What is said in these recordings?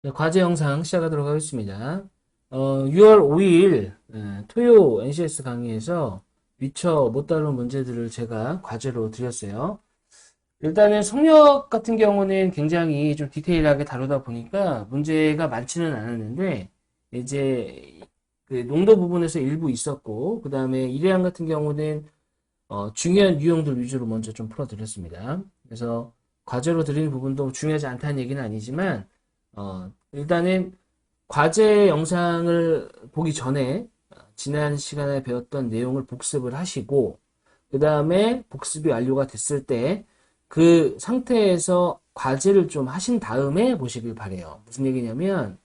네, 과제 영상 시작하도록 하겠습니다. 6월 5일 토요 NCS 강의에서 미처 못 다룬 문제들을 제가 과제로 드렸어요. 일단은 성역 같은 경우는 굉장히 좀 디테일하게 다루다 보니까 문제가 많지는 않았는데 이제 그 농도 부분에서 일부 있었고 그 다음에 일회항 같은 경우는 중요한 유형들 위주로 먼저 좀 풀어드렸습니다. 그래서 과제로 드리는 부분도 중요하지 않다는 얘기는 아니지만 일단은 과제 영상을 보기 전에 지난 시간에 배웠던 내용을 복습을 하시고 그 다음에 복습이 완료가 됐을 때 그 상태에서 과제를 좀 하신 다음에 보시길 바래요. 무슨 얘기냐면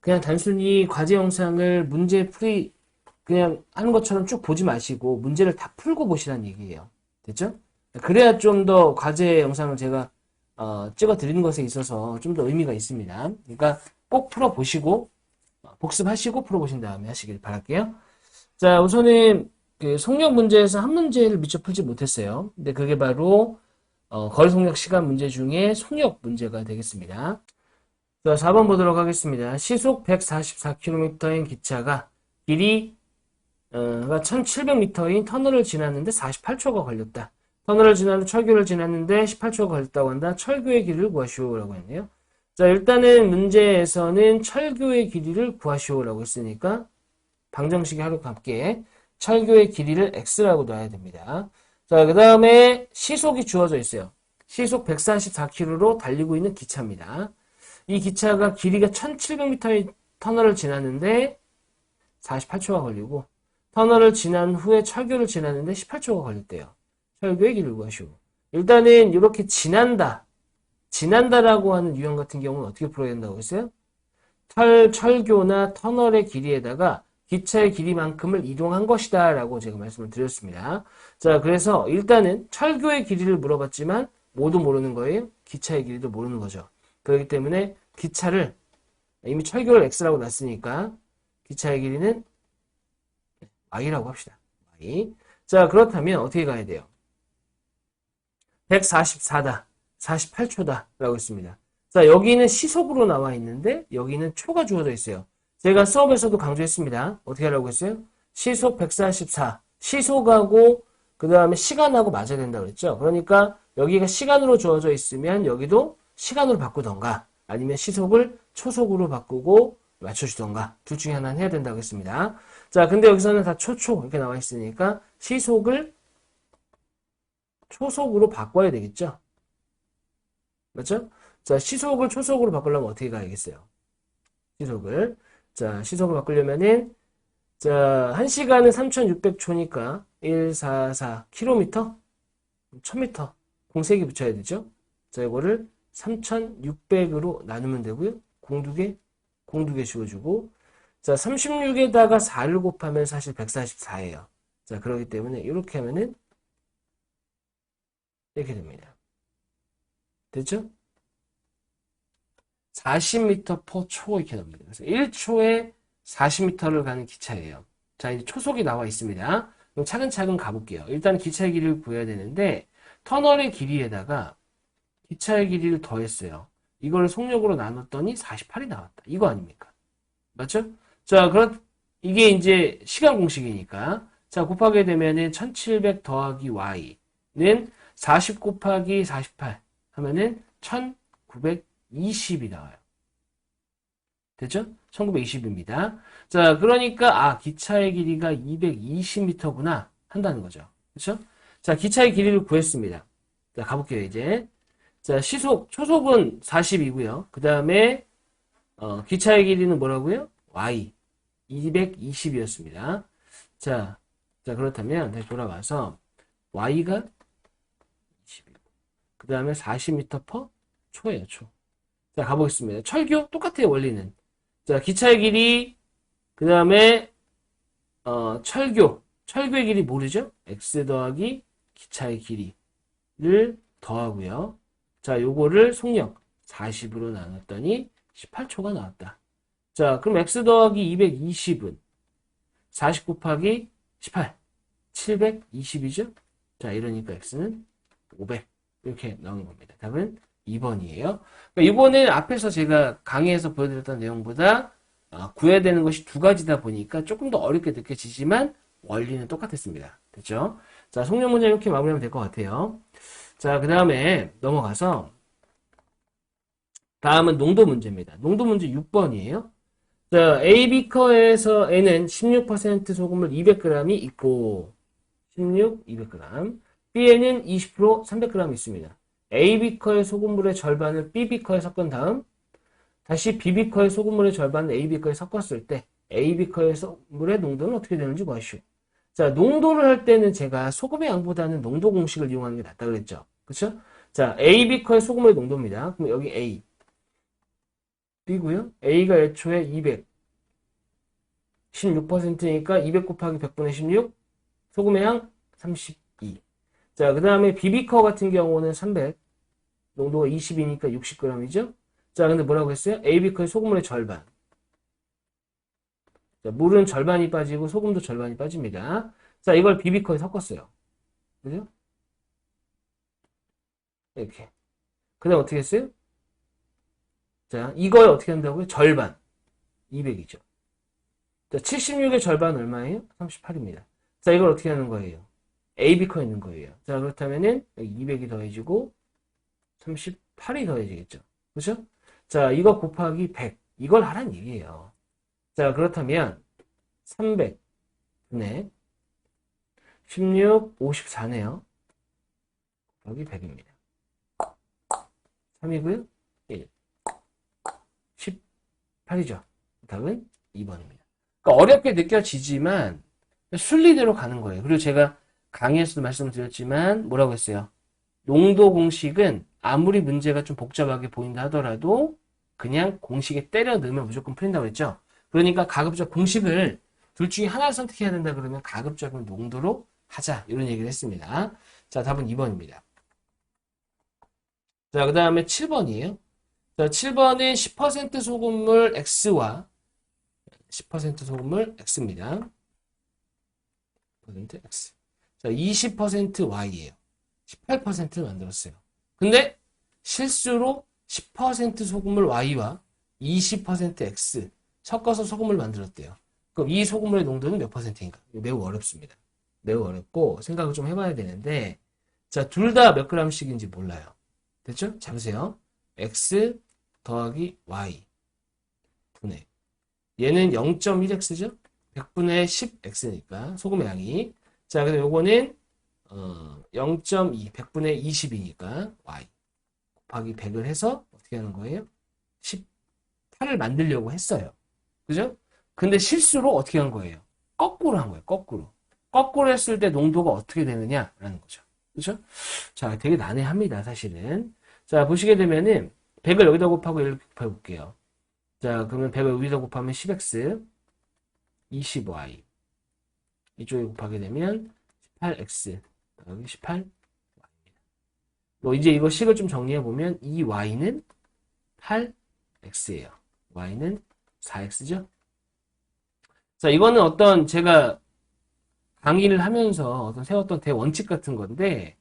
그냥 단순히 과제 영상을 문제 풀이 그냥 하는 것처럼 쭉 보지 마시고 문제를 다 풀고 보시라는 얘기예요. 됐죠? 그래야 좀 더 과제 영상을 제가 찍어 드리는 것에 있어서 좀 더 의미가 있습니다. 그러니까 꼭 풀어 보시고 복습하시고 풀어 보신 다음에 하시길 바랄게요. 자, 우선은 그 속력 문제에서 한 문제를 미처 풀지 못했어요. 근데 그게 바로 거리 속력 시간 문제 중에 속력 문제가 되겠습니다. 자, 4번 보도록 하겠습니다. 시속 144km인 기차가 길이 가 1700m인 터널을 지났는데 48초가 걸렸다. 터널을 지나는 철교를 지났는데 18초가 걸렸다고 한다. 철교의 길이를 구하시오라고 했네요. 자, 일단은 문제에서는 철교의 길이를 구하시오라고 했으니까 방정식이 하루 함께 철교의 길이를 x라고 놔야 됩니다. 자, 그 다음에 시속이 주어져 있어요. 시속 144km로 달리고 있는 기차입니다. 이 기차가 길이가 1700m의 터널을 지났는데 48초가 걸리고 터널을 지난 후에 철교를 지났는데 18초가 걸렸대요. 철교의 길을 구하시오. 일단은 이렇게 지난다라고 하는 유형 같은 경우는 어떻게 풀어야 된다고 했어요? 철교나 터널의 길이에다가 기차의 길이만큼을 이동한 것이다 라고 제가 말씀을 드렸습니다. 자, 그래서 일단은 철교의 길이를 물어봤지만 모두 모르는 거예요. 기차의 길이도 모르는 거죠. 그렇기 때문에 기차를 이미 철교를 x라고 놨으니까 기차의 길이는 y라고 합시다. y. 자, 그렇다면 어떻게 가야 돼요? 144다. 48초다. 라고 했습니다. 자, 여기는 시속으로 나와 있는데 여기는 초가 주어져 있어요. 제가 수업에서도 강조했습니다. 어떻게 하라고 했어요? 시속 144. 시속하고 그 다음에 시간하고 맞아야 된다고 그랬죠. 그러니까 여기가 시간으로 주어져 있으면 여기도 시간으로 바꾸던가 아니면 시속을 초속으로 바꾸고 맞춰주던가 둘 중에 하나는 해야 된다고 했습니다. 자, 근데 여기서는 다 초초 이렇게 나와 있으니까 시속을 초속으로 바꿔야 되겠죠. 맞죠? 자, 시속을 초속으로 바꾸려면 어떻게 가야겠어요? 시속을. 자, 시속을 바꾸려면은, 자, 1시간은 3600초니까 144km? 1000m. 공세기 붙여야 되죠? 자, 이거를 3600으로 나누면 되고요. 공두개 씌워주고. 자, 36에다가 4를 곱하면 사실 144예요. 자, 그렇기 때문에 이렇게 하면은 이렇게 됩니다. 됐죠? 40m per 초 이렇게 나옵니다. 그래서 1초에 40m를 가는 기차예요. 자, 이제 초속이 나와 있습니다. 그럼 차근차근 가볼게요. 일단 기차의 길이를 구해야 되는데 터널의 길이에다가 기차의 길이를 더했어요. 이걸 속력으로 나눴더니 48이 나왔다. 이거 아닙니까? 맞죠? 자, 이게 이제 시간 공식이니까. 자, 곱하게 되면은 1700 더하기 y는 40 곱하기 48 하면은 1920이 나와요. 됐죠? 1920입니다. 자, 그러니까, 기차의 길이가 220m구나. 한다는 거죠. 그쵸? 자, 기차의 길이를 구했습니다. 자, 가볼게요, 이제. 자, 초속은 40이고요. 그 다음에, 기차의 길이는 뭐라고요? y. 220이었습니다. 자, 그렇다면, 다시 돌아와서, y가 20이고, 그 다음에 40m per 초예요, 초. 자, 가보겠습니다. 철교? 똑같아요, 원리는. 자, 기차의 길이, 그 다음에, 철교의 길이 모르죠? x 더하기 기차의 길이를 더하고요. 자, 요거를 속력 40으로 나눴더니 18초가 나왔다. 자, 그럼 x 더하기 220은 40 곱하기 18, 720이죠? 자, 이러니까 x는 500. 이렇게 나오는 겁니다. 답은 2번이에요. 그러니까 이거는 앞에서 제가 강의에서 보여드렸던 내용보다 구해야 되는 것이 두 가지다 보니까 조금 더 어렵게 느껴지지만 원리는 똑같았습니다. 됐죠? 자, 속력 문제 이렇게 마무리하면 될 것 같아요. 자, 그 다음에 넘어가서 다음은 농도 문제입니다. 농도 문제 6번이에요. 자, A 비커에서에는 16% 소금물 200g이 있고 16, 200g. B에는 20% 300g 있습니다. A 비커의 소금물의 절반을 B 비커에 섞은 다음 다시 B 비커의 소금물의 절반을 A 비커에 섞었을 때 A 비커의 소금물의 농도는 어떻게 되는지 보시오. 자, 농도를 할 때는 제가 소금의 양보다는 농도 공식을 이용하는 게 낫다 그랬죠. 그렇죠? 자, A 비커의 소금물의 농도입니다. 그럼 여기 A, B고요. A가 애초에 200, 16%니까 200 곱하기 100분의 16, 소금의 양 32. 자, 그 다음에 비비커 같은 경우는 300, 농도가 20이니까 60g이죠. 자, 근데 뭐라고 했어요? A비커의 소금물의 절반. 자, 물은 절반이 빠지고 소금도 절반이 빠집니다. 자, 이걸 비비커에 섞었어요. 그죠? 이렇게. 그 다음 어떻게 했어요? 자, 이걸 어떻게 한다고요? 절반. 200이죠. 자, 76의 절반 얼마예요? 38입니다. 자, 이걸 어떻게 하는 거예요? A비커에 있는 거예요. 자, 그렇다면은 여기 200이 더해지고 38이 더해지겠죠. 그렇죠? 자, 이거 곱하기 100. 이걸 하란 얘기예요. 자, 그렇다면 300분의 16, 54네요. 여기 100입니다. 3이고요. 1. 18이죠. 답은 2번입니다. 그러니까 어렵게 느껴지지만 순리대로 가는 거예요. 그리고 제가 강의에서도 말씀드렸지만 뭐라고 했어요? 농도 공식은 아무리 문제가 좀 복잡하게 보인다 하더라도 그냥 공식에 때려 넣으면 무조건 풀린다고 했죠. 그러니까 가급적 공식을 둘 중에 하나를 선택해야 된다 그러면 가급적인 농도로 하자 이런 얘기를 했습니다. 자, 답은 2번입니다. 자, 그 다음에 7번이에요. 자, 7번은 10% 소금물 X와 10% 소금물 X입니다. X. 자, 20% Y예요. 18%를 만들었어요. 근데 실수로 10% 소금물 Y와 20% X 섞어서 소금을 만들었대요. 그럼 이 소금물의 농도는 몇 %인가? 매우 어렵습니다. 매우 어렵고 생각을 좀 해봐야 되는데 자, 둘 다 몇 g씩인지 몰라요. 됐죠? 잡으세요. X 더하기 Y 분의 얘는 0.1X죠? 100분의 10X니까 소금의 양이 자, 그럼 요거는 0.2, 100분의 20이니까 y 곱하기 100을 해서 어떻게 하는 거예요? 18을 만들려고 했어요. 그죠? 근데 실수로 어떻게 한 거예요? 거꾸로 한 거예요. 거꾸로. 거꾸로 했을 때 농도가 어떻게 되느냐라는 거죠. 그죠? 자, 되게 난해합니다, 사실은. 자, 보시게 되면은 100을 여기다 곱하고 이렇게 곱해볼게요. 자, 그러면 100을 여기다 곱하면 10x, 20y. 이쪽에 곱하게 되면 18x, 여기 18. 뭐 이제 이거 식을 좀 정리해 보면 이 y는 8x예요. y는 4x죠. 자, 이거는 어떤 제가 강의를 하면서 어떤 세웠던 대원칙 같은 건데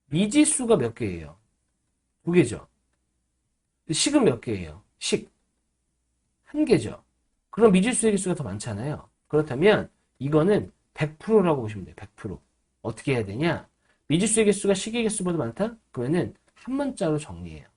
미지수가 몇 개예요? 두 개죠. 식은 몇 개예요? 식. 한 개죠. 그럼 미지수의 개수가 더 많잖아요. 그렇다면 이거는 100%라고 보시면 돼요. 100%. 어떻게 해야 되냐? 미지수의 개수가 식의 개수보다 많다? 그러면은 한 문자로 정리해요.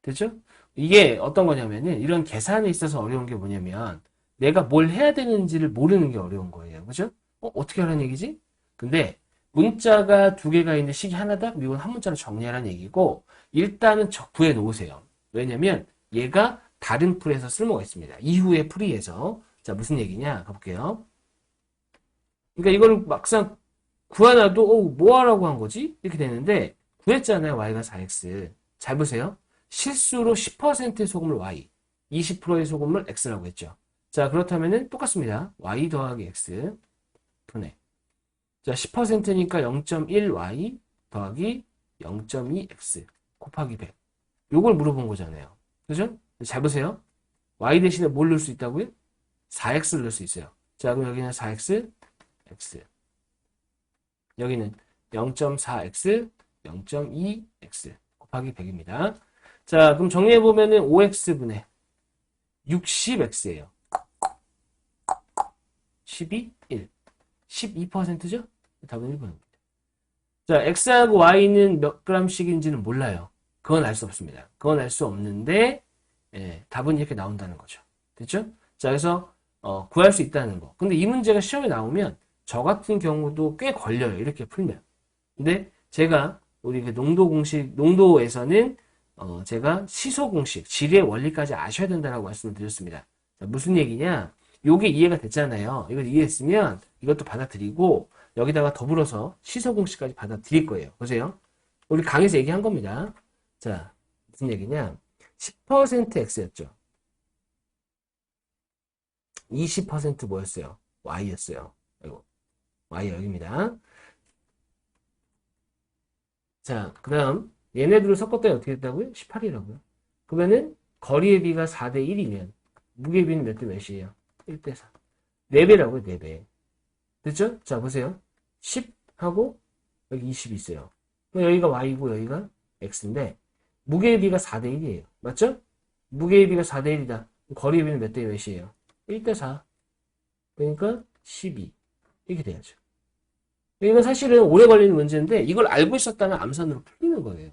됐죠? 이게 어떤 거냐면은 이런 계산에 있어서 어려운 게 뭐냐면 내가 뭘 해야 되는지를 모르는 게 어려운 거예요. 그죠? 어떻게 하라는 얘기지? 근데 문자가 두 개가 있는데 식이 하나다? 이건 한 문자로 정리하라는 얘기고 일단은 구해 놓으세요. 왜냐면 얘가 다른 풀에서 쓸모가 있습니다. 이후의 풀이에서 자 무슨 얘기냐 가볼게요. 그러니까 이걸 막상 구하나도 뭐 하라고 한 거지? 이렇게 되는데 구했잖아요. y가 4x. 잘 보세요. 실수로 10%의 소금을 y, 20%의 소금을 x라고 했죠. 자, 그렇다면은 똑같습니다. y 더하기 x 분의. 자, 10%니까 0.1y 더하기 0.2x 곱하기 100. 요걸 물어본 거잖아요. 그죠? 잘 보세요. y 대신에 뭘 넣을 수 있다고요? 4x를 넣을 수 있어요. 자, 그럼 여기는 4x, x. 여기는 0.4x, 0.2x 곱하기 100입니다. 자, 그럼 정리해보면은 5x분의 60x예요. 12, 1. 12%죠? 답은 1번입니다. 자, x하고 y는 몇 g씩인지는 몰라요. 그건 알 수 없습니다. 그건 알 수 없는데, 예, 답은 이렇게 나온다는 거죠. 됐죠? 자, 그래서, 구할 수 있다는 거. 근데 이 문제가 시험에 나오면, 저 같은 경우도 꽤 걸려요. 이렇게 풀면. 근데 제가, 우리 그 농도 공식, 농도에서는, 제가 시소 공식, 질의 원리까지 아셔야 된다라고 말씀을 드렸습니다. 자, 무슨 얘기냐? 요게 이해가 됐잖아요. 이걸 이해했으면 이것도 받아들이고 여기다가 더불어서 시소 공식까지 받아들일 거예요. 보세요. 우리 강의에서 얘기한 겁니다. 자, 무슨 얘기냐? 10% X였죠. 20% 뭐였어요? Y였어요. 아이고, Y 여기입니다. 자, 그 다음 얘네들을 섞었더니 어떻게 됐다고요? 18이라고요. 그러면은 거리의 비가 4대 1이면 무게의 비는 몇 대 몇이에요? 1대 4. 4배라고요, 4배. 됐죠? 자, 보세요. 10하고 여기 20이 있어요. 여기가 Y고 여기가 X인데 무게의 비가 4대 1이에요. 맞죠? 무게의 비가 4대 1이다. 거리의 비는 몇 대 몇이에요? 1대 4. 그러니까 12. 이렇게 돼야죠. 이건 사실은 오래 걸리는 문제인데 이걸 알고 있었다면 암산으로 풀리는 거예요.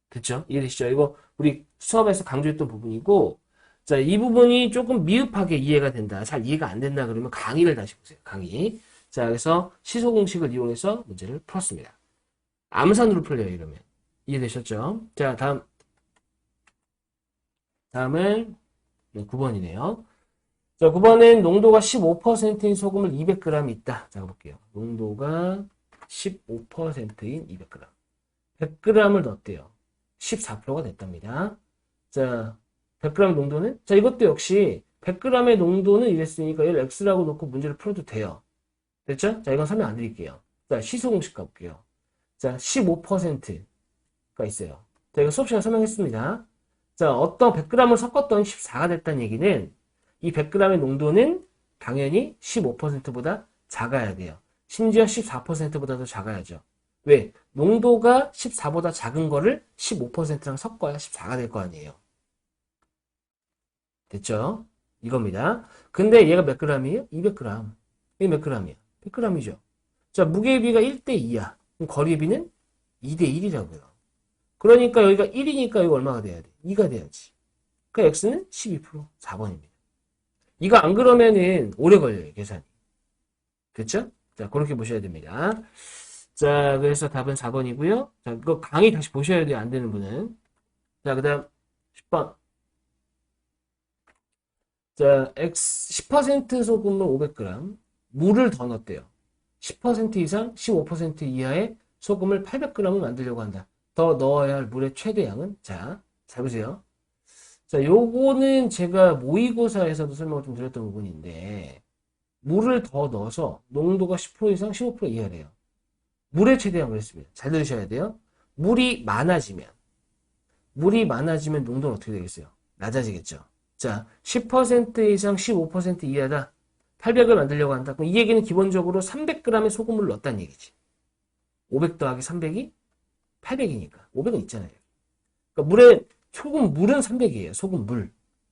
됐죠? 이해되시죠? 이거 우리 수업에서 강조했던 부분이고 자, 이 부분이 조금 미흡하게 이해가 된다. 잘 이해가 안 된다 그러면 강의를 다시 보세요. 강의. 자, 그래서 시소 공식을 이용해서 문제를 풀었습니다. 암산으로 풀려요, 이러면. 이해되셨죠? 자, 다음은 9번이네요. 자, 9번엔 농도가 15%인 소금을 200g 있다. 자, 볼게요. 농도가 15%인 200g. 100g을 넣었대요. 14%가 됐답니다. 자, 100g 농도는? 자, 이것도 역시 100g의 농도는 이랬으니까 얘를 x라고 놓고 문제를 풀어도 돼요. 됐죠? 자, 이건 설명 안 드릴게요. 자, 시소 공식 가볼게요. 자, 15%가 있어요. 자, 이거 수업 시간에 설명했습니다. 자, 어떤 100g을 섞었더니 14가 됐다는 얘기는 이 100g의 농도는 당연히 15%보다 작아야 돼요. 심지어 14%보다도 작아야죠. 왜? 농도가 14보다 작은 거를 15%랑 섞어야 14가 될 거 아니에요. 됐죠? 이겁니다. 근데 얘가 몇 g이에요? 200g. 이게 몇 g이야? 100g이죠. 자, 무게의 비가 1대 2야. 그럼 거리의 비는 2대 1이라고요. 그러니까 여기가 1이니까 여기 얼마가 돼야 돼? 2가 돼야지. 그러니까 x는 12%, 4번입니다. 이거 안 그러면은 오래 걸려요, 계산이. 됐죠? 자, 그렇게 보셔야 됩니다. 자, 그래서 답은 4번이고요. 자, 이거 강의 다시 보셔야 돼요, 안 되는 분은. 자, 그 다음 10번. 자, 10% 소금을 500g, 물을 더 넣었대요. 10% 이상, 15% 이하의 소금을 800g을 만들려고 한다. 더 넣어야 할 물의 최대량은? 자, 잘 보세요. 자, 요거는 제가 모의고사에서도 설명을 좀 드렸던 부분인데, 물을 더 넣어서 농도가 10% 이상, 15% 이하래요. 물의 최대량을 했습니다. 잘 들으셔야 돼요. 물이 많아지면 농도는 어떻게 되겠어요? 낮아지겠죠. 자, 10% 이상 15% 이하다. 800을 만들려고 한다. 그럼 이 얘기는 기본적으로 300g의 소금을 넣었다는 얘기지. 500 더하기 300이 800이니까. 500은 있잖아요. 그러니까 물은 300이에요. 소금 물.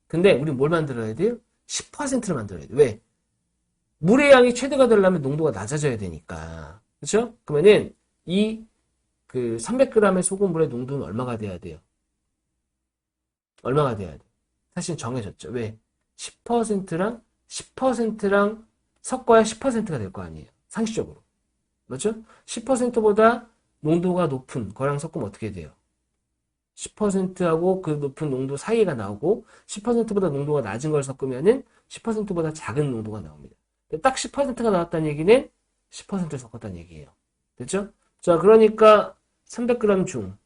근데 우리 뭘 만들어야 돼요? 10%를 만들어야 돼요. 왜? 물의 양이 최대가 되려면 농도가 낮아져야 되니까. 그렇죠? 그러면은 이 300g의 소금물의 농도는 얼마가 돼야 돼요? 얼마가 돼야 돼? 사실 정해졌죠. 왜? 10%랑 섞어야 10%가 될 거 아니에요. 상식적으로. 맞죠? 10%보다 농도가 높은 거랑 섞으면 어떻게 돼요? 10%하고 그 높은 농도 사이가 나오고 10%보다 농도가 낮은 걸 섞으면은 10%보다 작은 농도가 나옵니다. 딱 10%가 나왔다는 얘기는 10%를 섞었다는 얘기예요. 됐죠? 자, 그러니까 300g 중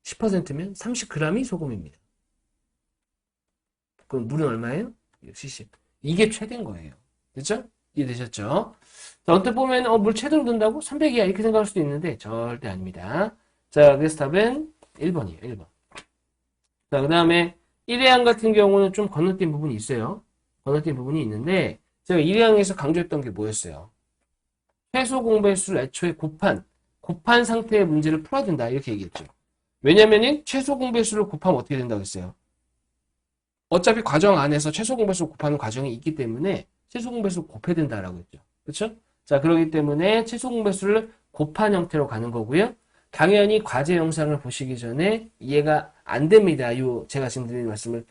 10%면 30g이 소금입니다. 그럼 물은 얼마예요? 70. 이게 최대인 거예요. 됐죠? 이해되셨죠? 자, 언뜻 보면 물 최대로 든다고? 300이야 이렇게 생각할 수도 있는데 절대 아닙니다. 자, 그래서 답은 1번이에요. 1번. 자, 그 다음에 1회항 같은 경우는 좀 건너뛴 부분이 있어요. 건너뛴 부분이 있는데 제가 1회항에서 강조했던 게 뭐였어요? 최소 공배수를 애초에 곱한 상태의 문제를 풀어야 된다. 이렇게 얘기했죠. 왜냐면은 최소 공배수를 곱하면 어떻게 된다고 했어요? 어차피 과정 안에서 최소 공배수 곱하는 과정이 있기 때문에 최소 공배수 곱해야 된다라고 했죠. 그렇죠? 자, 그렇기 때문에 최소 공배수를 곱한 형태로 가는 거고요. 당연히 과제 영상을 보시기 전에 이해가 안 됩니다. 제가 지금 드리는 말씀을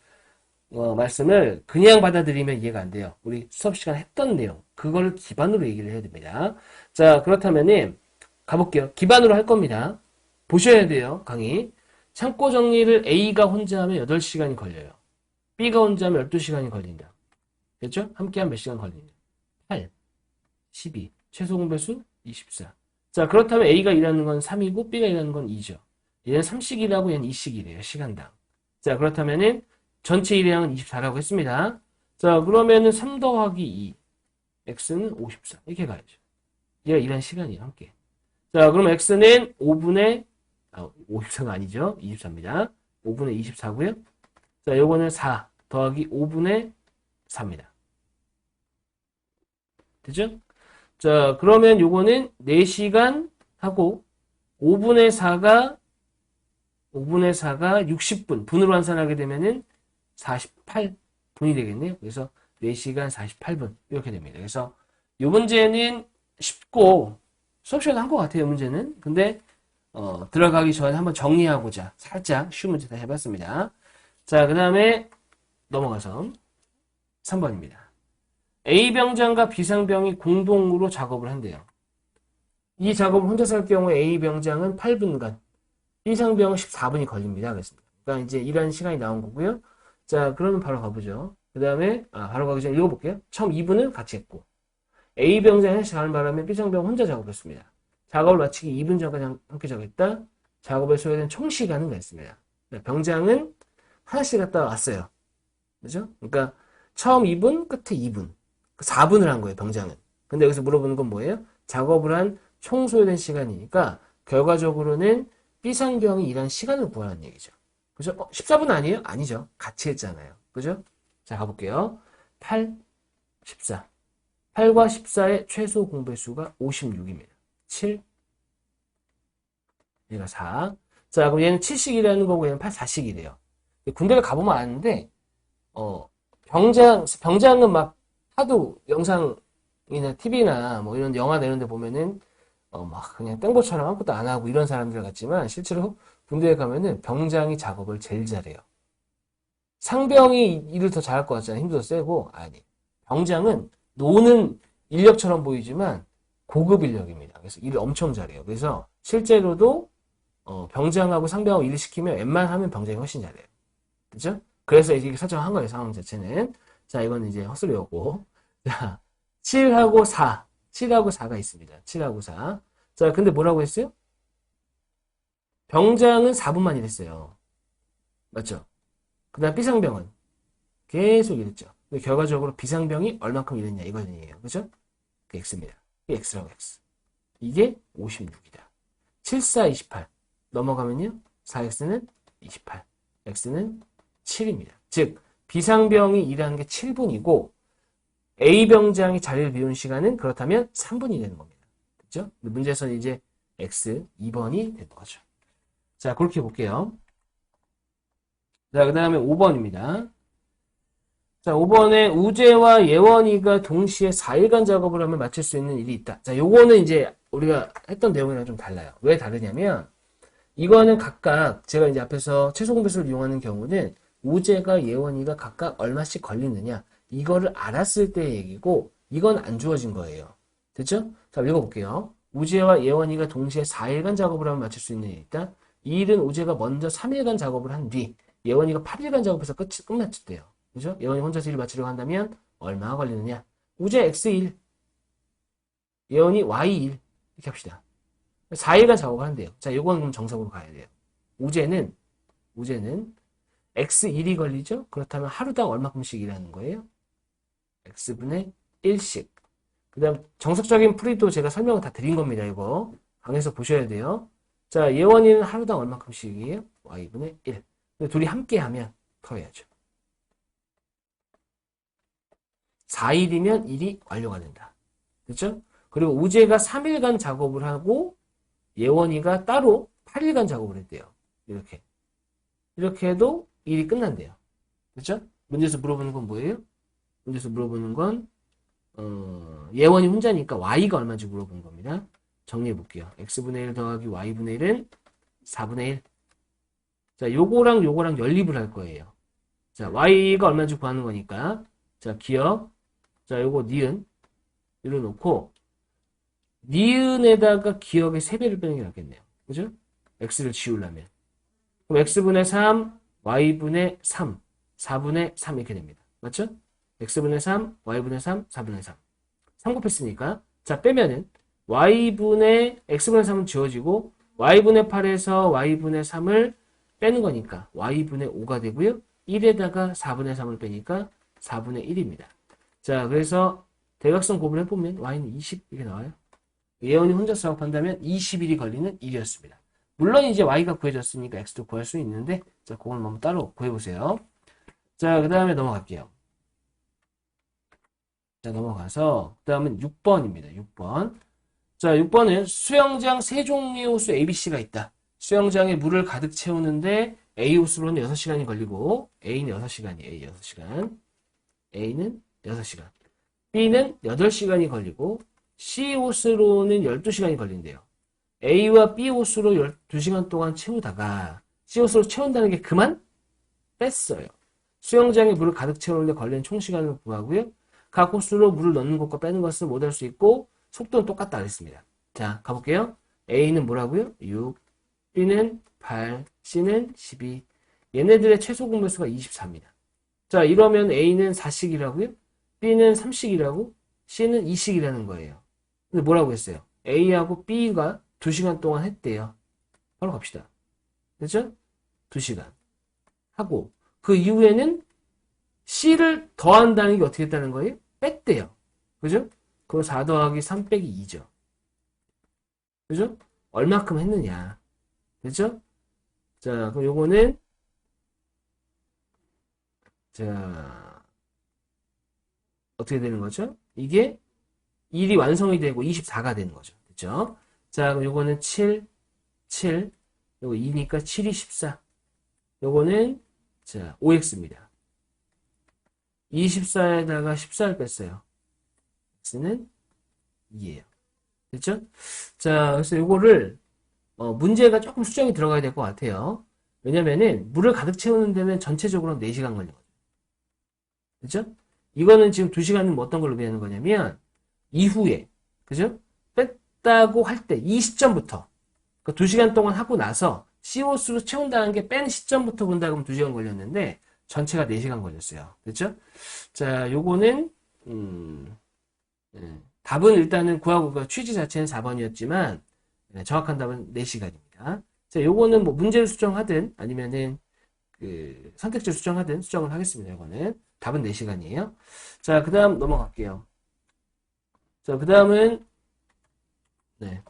그냥 받아들이면 이해가 안 돼요. 우리 수업 시간 했던 내용, 그걸 기반으로 얘기를 해야 됩니다. 자, 그렇다면은 가볼게요. 기반으로 할 겁니다. 보셔야 돼요, 강의. 창고 정리를 A가 혼자 하면 8시간이 걸려요. B가 혼자 하면 12시간이 걸린다. 됐죠? 함께 하면 몇 시간 걸린다. 8, 12, 최소 공배수 24. 자, 그렇다면 A가 일하는 건 3이고 B가 일하는 건 2죠. 얘는 3씩 일하고 얘는 2씩 일해요, 시간당. 자, 그렇다면은 전체 일량은 24라고 했습니다. 자, 그러면은 3 더하기 2. x는 54. 이렇게 가야죠. 얘가 일한 시간이에요, 함께. 자, 그럼 x는 54가 아니죠. 24입니다. 5분의 24고요. 자, 요거는 4 더하기 5분의 4입니다. 됐죠? 자, 그러면 요거는 4시간 하고 5분의 4가 60분. 분으로 환산하게 되면은 48분이 되겠네요. 그래서 4시간 48분 이렇게 됩니다. 그래서 이 문제는 쉽고 수업 시간에 한 것 같아요. 문제는. 근데 들어가기 전에 한번 정리하고자 살짝 쉬운 문제 다 해봤습니다. 자, 그 다음에 넘어가서 3번입니다. A병장과 B상병이 공동으로 작업을 한대요. 이 작업을 혼자서 할 경우에 A병장은 8분간, B상병은 14분이 걸립니다. 그랬습니다. 그러니까 이제 일하는 시간이 나온 거고요. 자, 그러면 바로 가보죠. 그 다음에, 바로 가기 전에 읽어볼게요. 처음 2분은 같이 했고, A병장이 작업을 바라면 B상병 혼자 작업했습니다. 작업을 마치기 2분 전까지 함께 작업했다. 작업에 소요된 총 시간은 그랬습니다. 병장은 하나씩 갔다 왔어요. 그죠? 그러니까 처음 2분, 끝에 2분. 4분을 한 거예요, 병장은. 근데 여기서 물어보는 건 뭐예요? 작업을 한 총 소요된 시간이니까 결과적으로는 B상병이 일한 시간을 구하라는 얘기죠. 그죠? 14분 아니에요? 아니죠. 같이 했잖아요. 그죠? 자, 가볼게요. 8, 14. 8과 14의 최소 공배수가 56입니다. 7, 얘가 4. 자, 그럼 얘는 7씩 일하는 거고 얘는 8, 4씩 일해요. 군대를 가보면 아는데, 병장은 막 하도 영상이나 TV나 뭐 이런 영화나 이런 데 보면은, 막 그냥 땡보처럼 아무것도 안 하고 이런 사람들 같지만 실제로 군대에 가면은 병장이 작업을 제일 잘해요. 상병이 일을 더 잘할 것 같잖아요. 힘도 더 세고. 아니. 병장은 노는 인력처럼 보이지만 고급 인력입니다. 그래서 일을 엄청 잘해요. 그래서 실제로도 병장하고 상병하고 일을 시키면 웬만하면 병장이 훨씬 잘해요. 그죠? 그래서 이렇게 설정한 거예요. 상황 자체는. 자, 이건 이제 헛소리였고. 자, 7하고 4. 7하고 4가 있습니다. 7하고 4. 자, 근데 뭐라고 했어요? 병장은 4분만 일했어요. 맞죠? 그 다음 B상병은 계속 일했죠. 근데 결과적으로 B상병이 얼마큼 일했냐 이거예요. 그죠? 그 X입니다. 이게 X라고 X. 이게 56이다. 7, 4, 28. 넘어가면요. 4X는 28. X는 7입니다. 즉, B상병이 일하는 게 7분이고 A병장이 자리를 비운 시간은 그렇다면 3분이 되는 겁니다. 그죠? 문제에서는 이제 X 2번이 되는 거죠. 자, 그렇게 볼게요. 자, 그 다음에 5번입니다. 자, 5번에 우재와 예원이가 동시에 4일간 작업을 하면 마칠 수 있는 일이 있다. 자, 요거는 이제 우리가 했던 내용이랑 좀 달라요. 왜 다르냐면, 이거는 각각 제가 이제 앞에서 최소 공배수를 이용하는 경우는 우재가 예원이가 각각 얼마씩 걸리느냐, 이거를 알았을 때의 얘기고, 이건 안 주어진 거예요. 됐죠? 자, 읽어볼게요. 우재와 예원이가 동시에 4일간 작업을 하면 마칠 수 있는 일이 있다. 이 일은 우재가 먼저 3일간 작업을 한 뒤, 예원이가 8일간 작업해서 끝마쳤대요. 그죠? 예원이 혼자서 일을 마치려고 한다면 얼마가 걸리느냐? 우재 X1, 예원이 Y1 이렇게 합시다. 4일간 작업을 한대요. 자, 요거는 그럼 정석으로 가야 돼요. 우재는 X1이 걸리죠? 그렇다면 하루당 얼마큼씩 일하는 거예요? X분의 1씩. 그 다음 정석적인 풀이도 제가 설명을 다 드린 겁니다. 이거 강에서 보셔야 돼요. 자, 예원이는 하루당 얼마큼씩이에요? Y분의 1. 근데 둘이 함께 하면 더해야죠. 4일이면 일이 완료가 된다. 그렇죠? 그리고 우재가 3일간 작업을 하고 예원이가 따로 8일간 작업을 했대요. 이렇게. 이렇게 해도 일이 끝난대요. 그렇죠? 문제에서 물어보는 건 뭐예요? 문제에서 물어보는 건 예원이 혼자니까 y가 얼마인지 물어보는 겁니다. 정리해 볼게요. x분의 1 더하기 y분의 1은 4분의 1. 자, 요거랑 요거랑 연립을 할 거예요. 자, y가 얼마인지 구하는 거니까. 자, 기억. 자, 요거 니은. 이뤄놓고, 니은에다가 기억의 3배를 빼는 게 낫겠네요. 그죠? x를 지우려면. 그럼 x분의 3, y분의 3, 4분의 3 이렇게 됩니다. 맞죠? x분의 3, y분의 3, 4분의 3. 3 곱했으니까. 자, 빼면은, y분의, x분의 3은 지워지고, y분의 8에서 y분의 3을 빼는 거니까, y분의 5가 되고요. 1에다가 4분의 3을 빼니까 4분의 1입니다. 자, 그래서 대각선 곱을 해보면 y는 20 이렇게 나와요. 예원이 혼자 작업한다면 20일이 걸리는 일이었습니다. 물론 이제 y가 구해졌으니까 x도 구할 수 있는데, 자, 그걸 한번 따로 구해보세요. 자, 그 다음에 넘어갈게요. 자, 넘어가서, 그 다음은 6번입니다. 6번. 자, 6번은 수영장 세 종류의 호수 ABC가 있다. 수영장에 물을 가득 채우는데 A 호수로는 6시간이 걸리고, A는 6시간이에요. A 6시간. A는 6시간. B는 8시간이 걸리고, C 호수로는 12시간이 걸린대요. A와 B 호수로 12시간 동안 채우다가, C 호수로 채운다는 게 그만 뺐어요. 수영장에 물을 가득 채우는데 걸리는 총 시간을 구하고요. 각 호수로 물을 넣는 것과 빼는 것을 못할 수 있고, 속도는 똑같다 그랬습니다. 자, 가볼게요. A는 뭐라고요? 6, B는 8, C는 12. 얘네들의 최소 공배수가 24입니다. 자, 이러면 A는 4씩이라고요? B는 3씩이라고? C는 2씩이라는 거예요. 근데 뭐라고 했어요? A하고 B가 2시간 동안 했대요. 바로 갑시다. 그렇죠? 2시간. 하고 그 이후에는 C를 더한다는 게 어떻게 했다는 거예요? 뺐대요. 그죠? 그럼 4 더하기 3 빼기 2죠. 그죠? 얼마큼 했느냐. 그죠? 자, 그럼 요거는 자, 어떻게 되는 거죠? 이게 1이 완성이 되고 24가 되는 거죠. 그죠? 자, 그럼 요거는 7, 7, 요거 2니까 7이 14. 요거는 자, 5x입니다. 24에다가 14를 뺐어요. x는 2예요. 됐죠? 자, 그래서 요거를 문제가 조금 수정이 들어가야 될 것 같아요. 왜냐면은 물을 가득 채우는 데는 전체적으로 4시간 걸리거든요. 그죠? 이거는 지금 2시간은 뭐 어떤 걸로 비하는 거냐면 이후에 그죠? 뺐다고 할 때 이 시점부터 그러니까 2시간 동안 하고 나서 CO수로 채운다는 게 뺀 시점부터 본다 그러면 2시간 걸렸는데 전체가 4시간 걸렸어요. 그렇죠? 자, 요거는 답은 일단은 구하고 취지 자체는 4번이었지만 정확한 답은 4시간입니다. 자, 요거는 뭐 문제를 수정하든 아니면은 그 선택지를 수정하든 수정을 하겠습니다. 이거는 답은 4시간이에요. 자, 그 다음 넘어갈게요. 자, 그 다음은 네,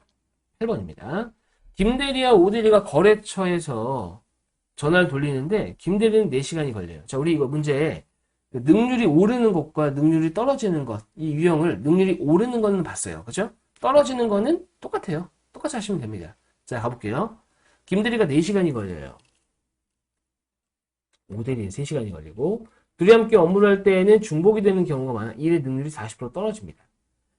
8번입니다. 김대리와 오대리가 거래처에서 전화를 돌리는데 김대리는 4시간이 걸려요. 자, 우리 이거 문제에 능률이 오르는 것과 능률이 떨어지는 것, 이 유형을 능률이 오르는 거는 봤어요. 그죠? 떨어지는 거는 똑같아요. 똑같이 하시면 됩니다. 자, 가볼게요. 김대리가 4시간이 걸려요. 오대리는 3시간이 걸리고 둘이 함께 업무를 할 때에는 중복이 되는 경우가 많아 일의 능률이 40% 떨어집니다.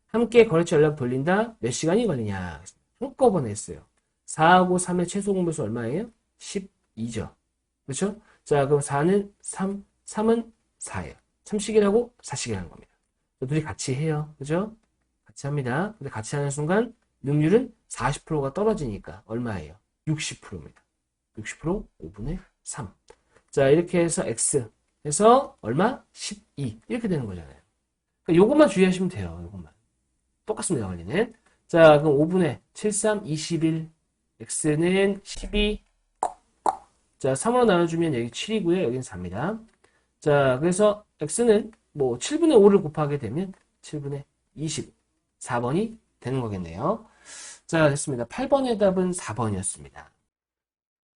함께 거래처 연락 돌린다? 몇 시간이 걸리냐? 한꺼번에 했어요. 4하고 3의 최소 공배수 얼마예요? 12죠. 그렇죠? 자, 그럼 4는 3, 3은 4예요. 3씩이라고 4씩이라는 겁니다. 둘이 같이 해요. 그죠? 같이 합니다. 근데 같이 하는 순간 능률은 40%가 떨어지니까 얼마예요? 60%입니다. 60% 5분의 3. 자, 이렇게 해서 x 해서 얼마? 12 이렇게 되는 거잖아요. 그러니까 요것만 주의하시면 돼요. 요것만. 똑같습니다. 원리는. 자, 그럼 5분의 7, 3, 21 x는 12 자, 3으로 나눠주면 여기 7이고요. 여기는 4입니다. 자, 그래서 x는 뭐 7분의 5를 곱하게 되면 7분의 20 4번이 되는 거겠네요. 자, 됐습니다. 8번의 답은 4번이었습니다.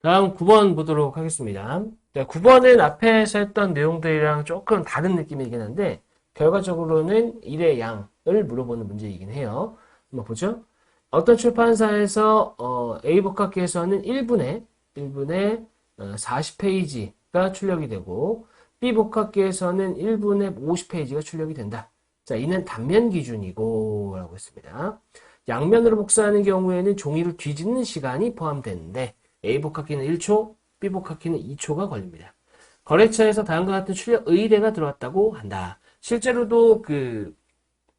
다음 9번 보도록 하겠습니다. 자, 9번은 앞에서 했던 내용들이랑 조금 다른 느낌이긴 한데 결과적으로는 1의 양을 물어보는 문제이긴 해요. 한번 보죠. 어떤 출판사에서 A 복합기에서는 1분에 40페이지가 출력이 되고 B 복합기에서는 1분에 50페이지가 출력이 된다. 자, 이는 단면 기준이고 라고 했습니다. 양면으로 복사하는 경우에는 종이를 뒤집는 시간이 포함되는데 A 복합기는 1초, B 복합기는 2초가 걸립니다. 거래처에서 다음과 같은 출력 의뢰가 들어왔다고 한다. 실제로도 그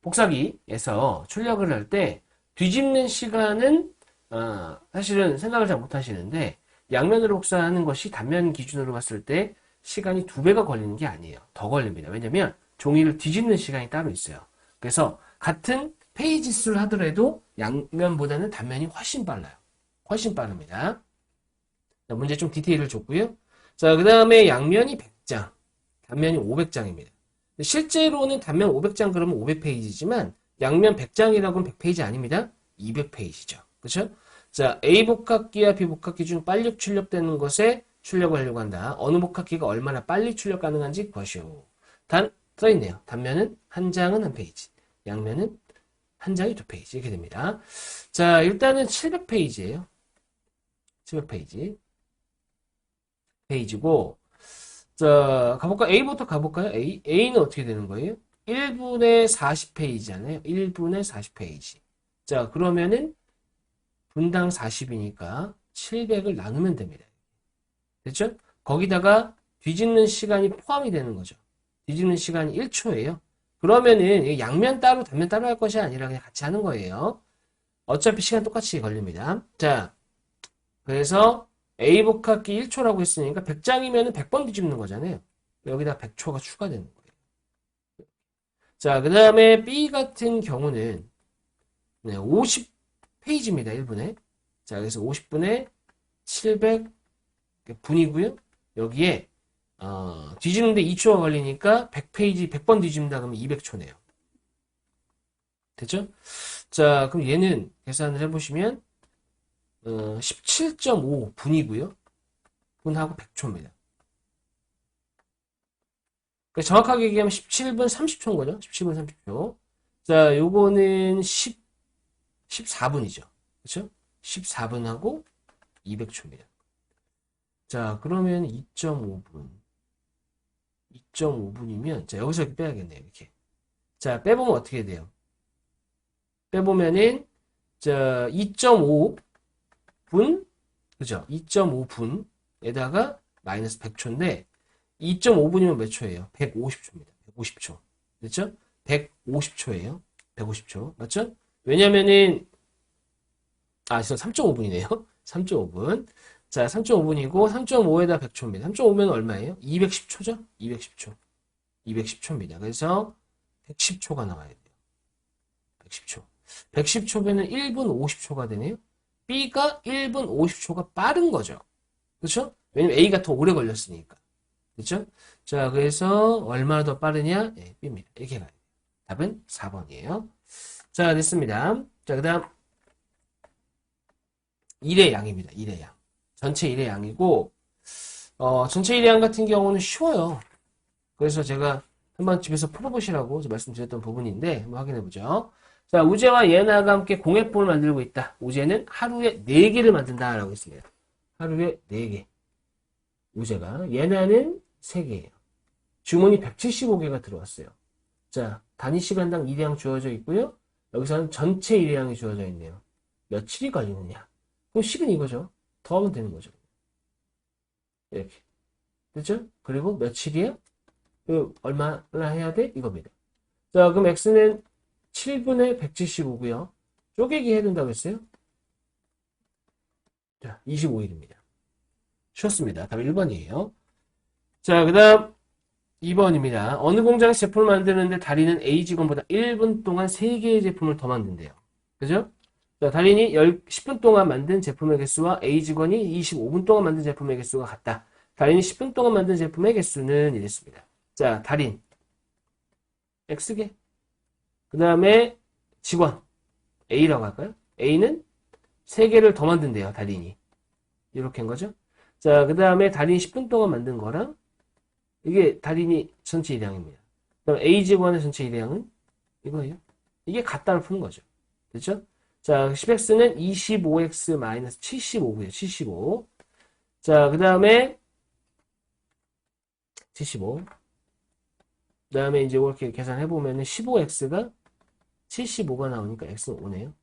복사기에서 출력을 할 때 뒤집는 시간은 사실은 생각을 잘 못하시는데 양면으로 복사하는 것이 단면 기준으로 봤을 때 시간이 2배가 걸리는 게 아니에요. 더 걸립니다. 왜냐면 종이를 뒤집는 시간이 따로 있어요. 그래서 같은 페이지 수를 하더라도 양면보다는 단면이 훨씬 빨라요. 훨씬 빠릅니다. 자, 문제 좀 디테일을 줬고요. 자, 그 다음에 양면이 100장, 단면이 500장입니다. 실제로는 단면 500장 그러면 500페이지지만 양면 100장이라고 하면 100페이지 아닙니다. 200페이지죠. 그렇죠? 자, A 복합기와 B 복합기 중 빨리 출력되는 것에 출력을 하려고 한다. 어느 복합기가 얼마나 빨리 출력 가능한지 구하시오. 써있네요. 단면은 한 장은 한 페이지, 양면은 한 장이 2페이지 이렇게 됩니다. 자, 일단은 700페이지예요. 700페이지 페이지고 자, 가볼까? A부터 가볼까요? A는 어떻게 되는 거예요? 1분에 40페이지잖아요. 1분에 40페이지. 자, 그러면은 분당 40이니까 700을 나누면 됩니다. 됐죠? 거기다가 뒤집는 시간이 포함이 되는 거죠. 뒤집는 시간이 1초예요. 그러면은 양면 따로 단면 따로 할 것이 아니라 그냥 같이 하는 거예요. 어차피 시간 똑같이 걸립니다. 자, 그래서 A 복합기 1초라고 했으니까 100장이면 100번 뒤집는 거잖아요. 여기다 100초가 추가되는 거예요. 자, 그 다음에 B 같은 경우는 50페이지입니다. 1분에. 자, 그래서 50분에 700분이고요. 여기에 뒤집는데 2초가 걸리니까 100페이지 100번 뒤집는다 그러면 200초네요. 됐죠? 자, 그럼 얘는 계산을 해보시면 17.5분이고요. 분하고 100초입니다. 그러니까 정확하게 얘기하면 17분 30초인 거죠. 17분 30초. 자, 요거는 14분이죠. 그렇죠? 14분하고 200초입니다. 자, 그러면 2.5분. 2.5분이면 자, 여기서 이렇게 빼야겠네요. 이렇게. 자, 빼보면 어떻게 돼요? 빼보면은 자, 2.5분 그죠? 2.5분에다가 마이너스 100초인데 2.5분이면 몇 초예요? 150초입니다. 150초. 됐죠? 150초예요. 150초. 맞죠? 왜냐면은 3.5분이네요. 3.5분. 자, 3.5분이고 3.5에다 100초입니다. 3.5면 얼마예요? 210초죠? 210초. 210초입니다. 그래서 110초가 나와야 돼요. 110초. 110초면은 1분 50초가 되네요. B가 1분 50초가 빠른 거죠. 그렇죠? 왜냐면 A가 더 오래 걸렸으니까. 그렇죠? 자, 그래서 얼마나 더 빠르냐? 네, B입니다. 이렇게 가요. 답은 4번이에요. 자, 됐습니다. 자, 그 다음 일의 양입니다. 일의 양. 전체 일의 양이고 전체 일의 양 같은 경우는 쉬워요. 그래서 제가 한번 집에서 풀어보시라고 말씀드렸던 부분인데 한번 확인해보죠. 자, 우재와 예나가 함께 공예품을 만들고 있다. 우재는 하루에 4개를 만든다라고 했습니다. 하루에 4개. 우재가. 예나는 3개예요. 주문이 175개가 들어왔어요. 자, 단위 시간당 일회양 주어져 있고요. 여기서는 전체 일회양이 주어져 있네요. 며칠이 걸리느냐. 그럼 식은 이거죠. 더하면 되는 거죠. 이렇게. 됐죠? 그리고 며칠이에요? 얼마나 해야 돼? 이겁니다. 자, 그럼 x는 7분의 175고요. 쪼개기 해야 된다고 했어요? 자, 25일입니다. 쉬웠습니다. 답 1번이에요. 자, 그 다음 2번입니다. 어느 공장에서 제품을 만드는데 달인은 A 직원보다 1분 동안 3개의 제품을 더 만든대요. 그죠? 자, 달인이 10분 동안 만든 제품의 개수와 A 직원이 25분 동안 만든 제품의 개수가 같다. 달인이 10분 동안 만든 제품의 개수는 이랬습니다. 자, 달인 X개. 그 다음에 직원 A라고 할까요? A는 3개를 더 만든대요. 달인이. 이렇게 한 거죠. 자, 그 다음에 달인이 10분 동안 만든 거랑 이게 달인이 전체 일량입니다. 그럼 A 직원의 전체 일량은 이거예요. 이게 같다를 푸는 거죠. 됐죠? 자, 10x는 25x 마이너스 75고요. 75. 자, 그 다음에 75. 그 다음에 이제 이렇게 계산해보면은 15x가 75가 나오니까 x는 5네요.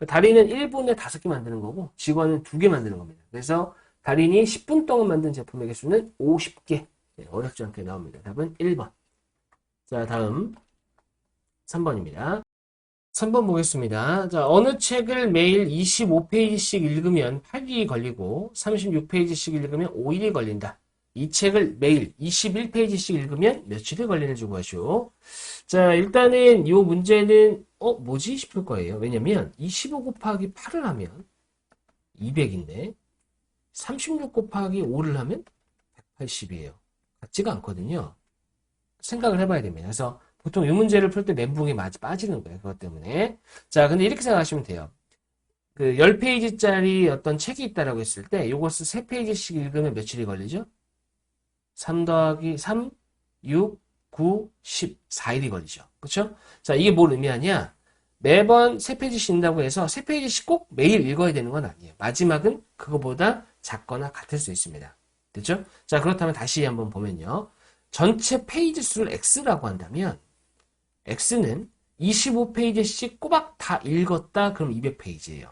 달인은 1분에 5개 만드는 거고 직원은 2개 만드는 겁니다. 그래서 달인이 10분 동안 만든 제품의 개수는 50개. 네, 어렵지 않게 나옵니다. 답은 1번. 자, 다음 3번입니다. 3번 보겠습니다. 자, 어느 책을 매일 25페이지씩 읽으면 8일이 걸리고 36페이지씩 읽으면 5일이 걸린다. 이 책을 매일 21페이지씩 읽으면 며칠이 걸리는지 구하시오. 자, 일단은 이 문제는 뭐지 싶을 거예요. 왜냐면 25 곱하기 8을 하면 200인데 36 곱하기 5를 하면 180이에요. 같지가 않거든요. 생각을 해봐야 됩니다. 그래서 보통 이 문제를 풀 때 멘붕이 빠지는 거예요. 그것 때문에. 자, 근데 이렇게 생각하시면 돼요. 그 10페이지짜리 어떤 책이 있다라고 했을 때 이것을 3페이지씩 읽으면 며칠이 걸리죠? 3 더하기 3, 6, 9, 10, 4일이 걸리죠. 그렇죠? 자, 이게 뭘 의미하냐? 매번 3페이지씩 읽는다고 해서 3페이지씩 꼭 매일 읽어야 되는 건 아니에요. 마지막은 그거보다 작거나 같을 수 있습니다. 됐죠? 자, 그렇다면 다시 한번 보면요. 전체 페이지 수를 x라고 한다면 x는 25페이지씩 꼬박 다 읽었다 그럼 200페이지예요.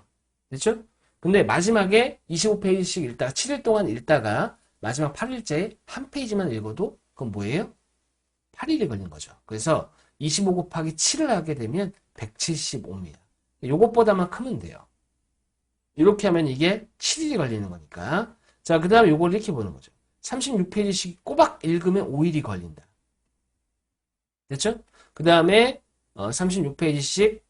됐죠? 근데 마지막에 25페이지씩 읽다가 7일 동안 읽다가 마지막 8일째 한 페이지만 읽어도 그건 뭐예요? 8일이 걸린 거죠. 그래서 25 곱하기 7을 하게 되면 175입니다. 요것보다만 크면 돼요. 이렇게 하면 이게 7일이 걸리는 거니까. 자, 그 다음에 요걸 이렇게 보는 거죠. 36페이지씩 꼬박 읽으면 5일이 걸린다. 됐죠? 그 다음에 36페이지씩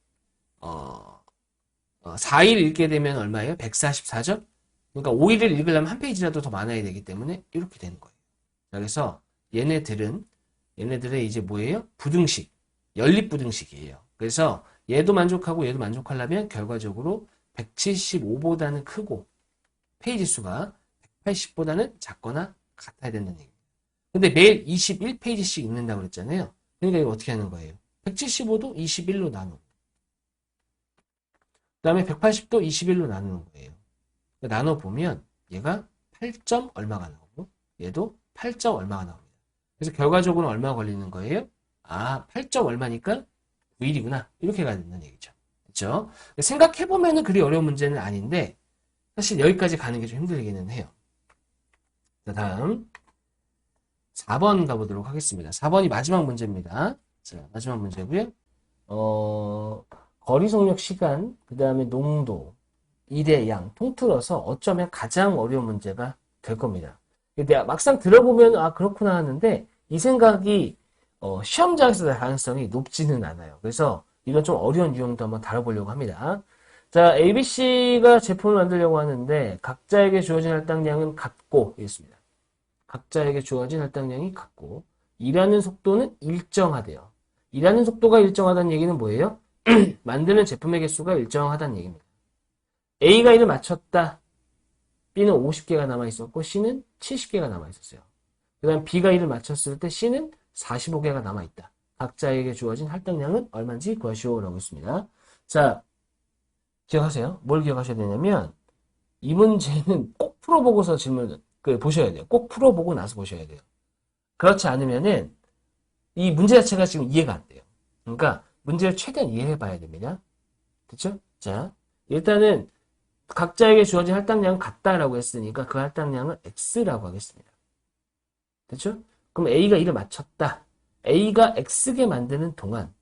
4일 읽게 되면 얼마예요? 144죠? 그러니까 5일을 읽으려면 한 페이지라도 더 많아야 되기 때문에 이렇게 되는 거예요. 그래서 얘네들은 이제 뭐예요? 부등식, 연립부등식이에요. 그래서 얘도 만족하고 얘도 만족하려면 결과적으로 175보다는 크고 페이지 수가 180보다는 작거나 같아야 된다는 얘기입니다. 근데 매일 21페이지씩 읽는다고 그랬잖아요. 그러니까 이거 어떻게 하는 거예요? 175도 21로 나누고 그 다음에 180도 21로 나누는 거예요. 나눠보면 얘가 8점 얼마가 나오고 얘도 8점 얼마가 나옵니다. 그래서 결과적으로 얼마 걸리는 거예요? 8점 얼마니까 9일이구나. 이렇게 가야 된다는 얘기죠. 그렇죠? 생각해보면은 그리 어려운 문제는 아닌데 사실 여기까지 가는 게 좀 힘들기는 해요. 자, 다음 4번 가보도록 하겠습니다. 4번이 마지막 문제입니다. 자, 마지막 문제고요. 거리 속력 시간, 그 다음에 농도, 일의 양, 통틀어서 어쩌면 가장 어려운 문제가 될 겁니다. 근데 막상 들어보면 그렇구나 하는데 이 생각이 시험장에서 날 가능성이 높지는 않아요. 그래서 이건 좀 어려운 유형도 한번 다뤄보려고 합니다. 자, ABC가 제품을 만들려고 하는데 각자에게 주어진 할당량은 같고 있습니다. 각자에게 주어진 할당량이 같고 일하는 속도는 일정하대요. 일하는 속도가 일정하다는 얘기는 뭐예요? 만드는 제품의 개수가 일정하다는 얘기입니다. A가 일을 마쳤다. B는 50개가 남아있었고 C는 70개가 남아있었어요. 그 다음 B가 일을 마쳤을 때 C는 45개가 남아있다. 각자에게 주어진 할당량은 얼마인지 구하시오라고 했습니다. 자, 기억하세요. 뭘 기억하셔야 되냐면 이 문제는 꼭 풀어보고서 질문을 보셔야 돼요. 꼭 풀어보고 나서 보셔야 돼요. 그렇지 않으면은 이 문제 자체가 지금 이해가 안 돼요. 그러니까 문제를 최대한 이해해 봐야 됩니다. 됐죠? 자, 일단은 각자에게 주어진 할당량은 같다라고 했으니까 그 할당량은 X라고 하겠습니다. 됐죠? 그럼 A가 일을 마쳤다. A가 X개 만드는 동안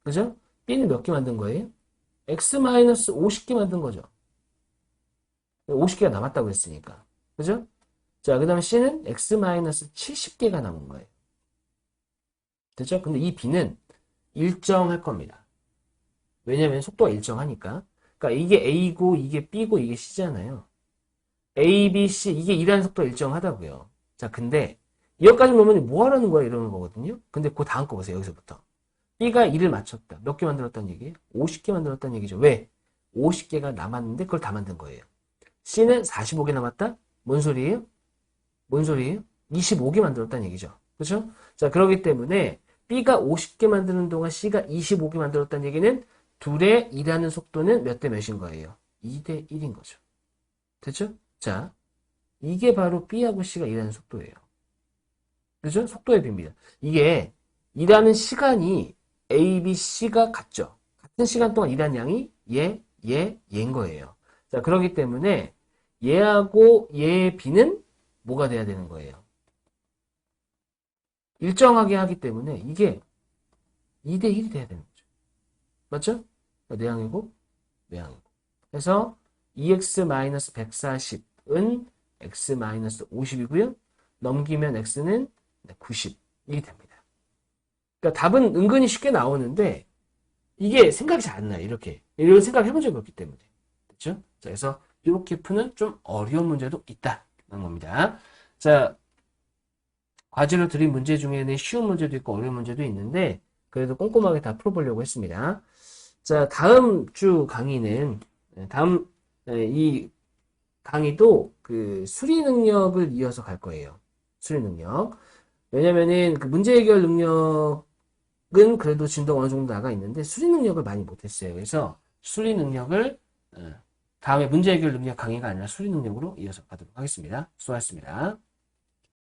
그죠? B는 몇 개 만든 거예요? X-50개 만든 거죠. 50개가 남았다고 했으니까. 그죠? 자, 그 다음에 C는 X-70개가 남은 거예요. 됐죠? 근데 이 B는 일정할 겁니다. 왜냐면 속도가 일정하니까. 그러니까 이게 A고 이게 B고 이게 C잖아요. A, B, C 이게 일하는 속도가 일정하다고요. 자, 근데 여기까지 보면 뭐 하라는 거야 이러는 거거든요. 근데 그 다음 거 보세요. 여기서부터. B가 일을 마쳤다. 몇 개 만들었다는 얘기예요? 50개 만들었다는 얘기죠. 왜? 50개가 남았는데 그걸 다 만든 거예요. C는 45개 남았다? 뭔 소리예요? 뭔 소리예요? 25개 만들었다는 얘기죠. 그렇죠? 자, 그렇기 때문에 B가 50개 만드는 동안 C가 25개 만들었다는 얘기는 둘의 일하는 속도는 몇 대 몇인 거예요? 2대 1인 거죠. 됐죠? 자, 이게 바로 B하고 C가 일하는 속도예요. 그죠? 속도의 비입니다. 이게 일하는 시간이 A, B, C가 같죠? 같은 시간 동안 일한 양이 얘인 거예요. 자, 그렇기 때문에 얘하고 얘의 B는 뭐가 돼야 되는 거예요? 일정하게 하기 때문에 이게 2대 1이 돼야 되는 거죠. 맞죠? 내항이고, 내항이고. 그래서 2x-140은 x-50이고요. 넘기면 x는 90이 됩니다. 그러니까 답은 은근히 쉽게 나오는데 이게 생각이 잘 안 나요. 이렇게. 이런 생각 해본 적이 없기 때문에. 그렇죠? 자, 그래서 이렇게 푸는 좀 어려운 문제도 있다는 겁니다. 자, 과제로 드린 문제 중에는 쉬운 문제도 있고 어려운 문제도 있는데 그래도 꼼꼼하게 다 풀어보려고 했습니다. 자, 다음 주 강의는 이 강의도 그 수리 능력을 이어서 갈 거예요. 수리 능력. 왜냐면은 그 문제 해결 능력은 그래도 진도가 어느 정도 나가 있는데 수리 능력을 많이 못했어요. 그래서 수리 능력을 다음에 문제 해결 능력 강의가 아니라 수리 능력으로 이어서 가도록 하겠습니다. 수고하셨습니다.